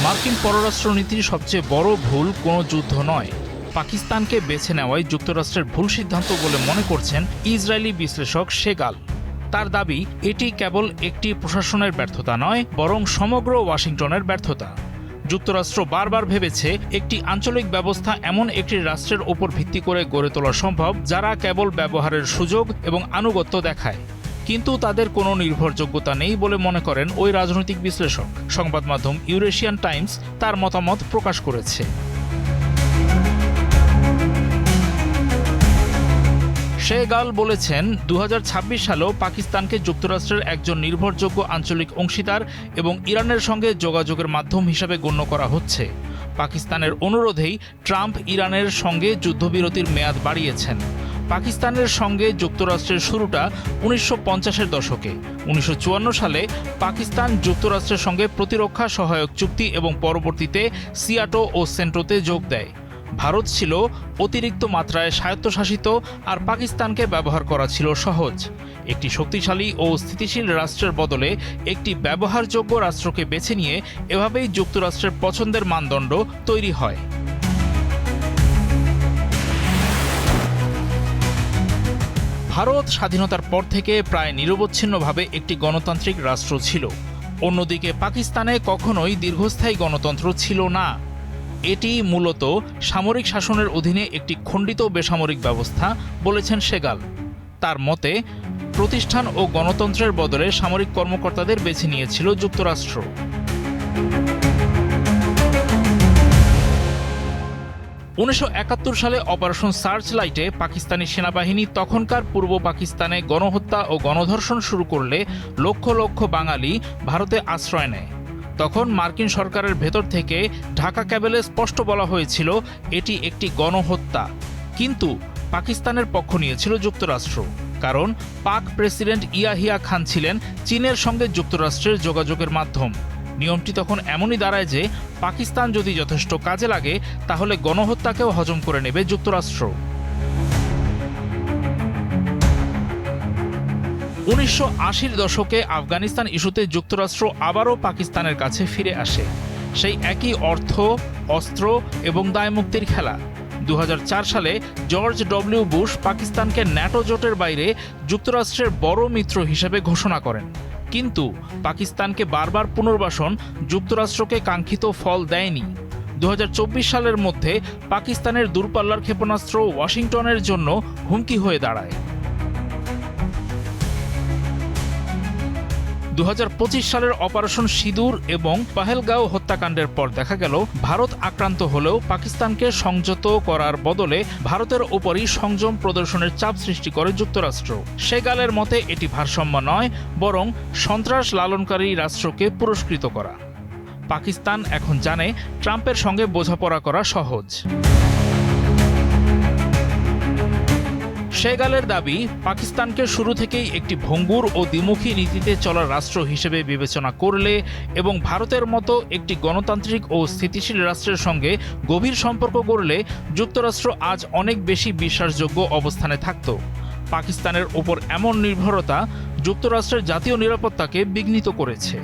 মার্কিন পররাষ্ট্রনীতির সবচেয়ে বড় ভুল কোনো যুদ্ধ নয়, পাকিস্তানকে বেছে নেওয়াই যুক্তরাষ্ট্রের ভুল সিদ্ধান্ত বলে মনে করছেন ইসরায়েলি বিশ্লেষক শেগাল। তার দাবি, এটি কেবল একটি প্রশাসনের ব্যর্থতা নয়, বরং সমগ্র ওয়াশিংটনের ব্যর্থতা। যুক্তরাষ্ট্র বারবার ভেবেছে একটি আঞ্চলিক ব্যবস্থা এমন একটি রাষ্ট্রের ওপর ভিত্তি করে গড়ে তোলা সম্ভব যারা কেবল ব্যবহারের সুযোগ এবং আনুগত্য দেখায়, কিন্তু তাদের কোনো নির্ভরযোগ্যতা নেই বলে মনে করেন ওই রাজনৈতিক বিশ্লেষক। সংবাদ মাধ্যম ইউরেশিয়ান টাইমস তার মতামত প্রকাশ করেছে। শেগাল বলেছেন, 2026 সালেও পাকিস্তানকে যুক্তরাষ্ট্রের একজন নির্ভরযোগ্য আঞ্চলিক অংশীদার এবং ইরানের সঙ্গে যোগাযোগের মাধ্যম হিসাবে গণ্য করা হচ্ছে। পাকিস্তানের অনুরোধেই ট্রাম্প ইরানের সঙ্গে যুদ্ধবিরতির মেয়াদ বাড়িয়েছেন। পাকিস্তানের সঙ্গে যুক্তরাষ্ট্রের শুরুটা 1950-এর দশকে। 1954 সালে পাকিস্তান যুক্তরাষ্ট্রের সঙ্গে প্রতিরক্ষা সহায়ক চুক্তি এবং পরবর্তীতে সিয়াটো ও সেন্টোতে যোগ দেয়। ভারত ছিল অতিরিক্ত মাত্রায় স্বায়ত্তশাসিত, আর পাকিস্তানকে ব্যবহার করা ছিল সহজ। একটি শক্তিশালী ও স্থিতিশীল রাষ্ট্রের বদলে একটি ব্যবহারযোগ্য রাষ্ট্রকে বেছে নিয়ে এভাবেই যুক্তরাষ্ট্রের পছন্দের মানদণ্ড তৈরি হয়। ভারত স্বাধীনতার পর থেকে প্রায় নিরবচ্ছিন্নভাবে একটি গণতান্ত্রিক রাষ্ট্র ছিল। অন্যদিকে পাকিস্তানে কখনোই দীর্ঘস্থায়ী গণতন্ত্র ছিল না। এটি মূলত সামরিক শাসনের অধীনে একটি খণ্ডিত বেসামরিক ব্যবস্থা, বলেছেন শেগাল। তার মতে, প্রতিষ্ঠান ও গণতন্ত্রের বদলে সামরিক কর্মকর্তাদের বেছে নিয়েছিল যুক্তরাষ্ট্র। 1971 সালে অপারেশন সার্চ লাইটে পাকিস্তানি সেনাবাহিনী তখনকার পূর্ব পাকিস্তানে গণহত্যা ও গণধর্ষণ শুরু করলে লক্ষ লক্ষ বাঙালি ভারতে আশ্রয় নেয়। তখন মার্কিন সরকারের ভেতর থেকে ঢাকা ক্যাবেলে স্পষ্ট বলা হয়েছিল এটি একটি গণহত্যা, কিন্তু পাকিস্তানের পক্ষ নিয়েছিল যুক্তরাষ্ট্র, কারণ পাক প্রেসিডেন্ট ইয়াহিয়া খান ছিলেন চীনের সঙ্গে যুক্তরাষ্ট্রের যোগাযোগের মাধ্যম। নিয়মটি তখন এমনই দাঁড়ায় যে পাকিস্তান যদি যথেষ্ট কাজে লাগে তাহলে গণহত্যাকেও হজম করে নেবে যুক্তরাষ্ট্র। 1980-র দশকে আফগানিস্তান ইস্যুতে যুক্তরাষ্ট্র আবারও পাকিস্তানের কাছে ফিরে আসে। সেই একই অর্থ, অস্ত্র এবং দায়মুক্তির খেলা। 2004 সালে জর্জ ডব্লিউ বুশ পাকিস্তানকে ন্যাটো জোটের বাইরে যুক্তরাষ্ট্রের বড় মিত্র হিসেবে ঘোষণা করেন, কিন্তু পাকিস্তানকে বারবার পুনর্বাসন যুক্তরাষ্ট্রকে কাঙ্ক্ষিত ফল দেয়নি। 2024 সালের মধ্যে পাকিস্তানের দূরপাল্লার ক্ষেপণাস্ত্র ওয়াশিংটনের জন্য হুমকি হয়ে দাঁড়ায়। 2025 সালের অপারেশন সিঁদুর এবং পাহেলগাঁও হত্যাকাণ্ডের পর দেখা গেল ভারত আক্রান্ত হলেও পাকিস্তানকে সংযত করার বদলে ভারতের ওপরই সংযম প্রদর্শনের চাপ সৃষ্টি করে যুক্তরাষ্ট্র। শেগালের মতে এটি ভারসাম্য নয়, বরং সন্ত্রাস লালনকারী রাষ্ট্রকে পুরস্কৃত করা। পাকিস্তান এখন জানে ট্রাম্পের সঙ্গে বোঝাপড়া করা সহজ। শেগালের দাবি, পাকিস্তানকে শুরু থেকেই একটি ভঙ্গুর ও দ্বিমুখী নীতিতে চলা রাষ্ট্র হিসেবে বিবেচনা করলে এবং ভারতের মতো একটি গণতান্ত্রিক ও স্থিতিশীল রাষ্ট্রের সঙ্গে গভীর সম্পর্ক গড়লে যুক্তরাষ্ট্র আজ অনেক বেশি বিশ্বাসযোগ্য অবস্থানে থাকত। পাকিস্তানের ওপর এমন নির্ভরতা যুক্তরাষ্ট্রের জাতীয় নিরাপত্তাকে বিঘ্নিত করেছে।